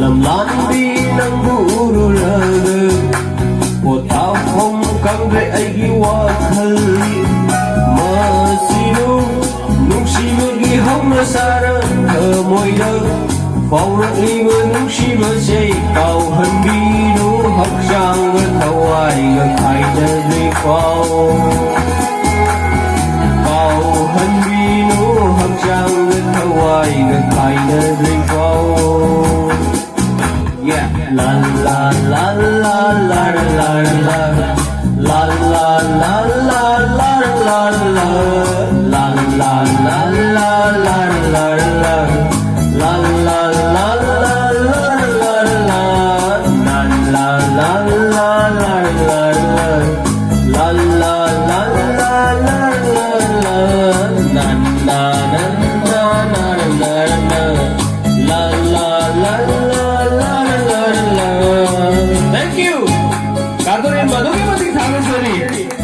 lamlanbi ng burulaga potapong kangre ay giwakal masino nung sinugihang nasaran kamoy na Paurat lima nung siba say Kauhan bino haksang Kataway Gakay na lipaw Kauhan bino haksang Kataway Gakay na lipaw Yeah La la la la la la la La la la la la la la La la la la la la la La la la la la la la la la la la la la la la la la la la na na na na na na na la la la la la la. Thank you. Kato rin ba? Doon yung mating sabi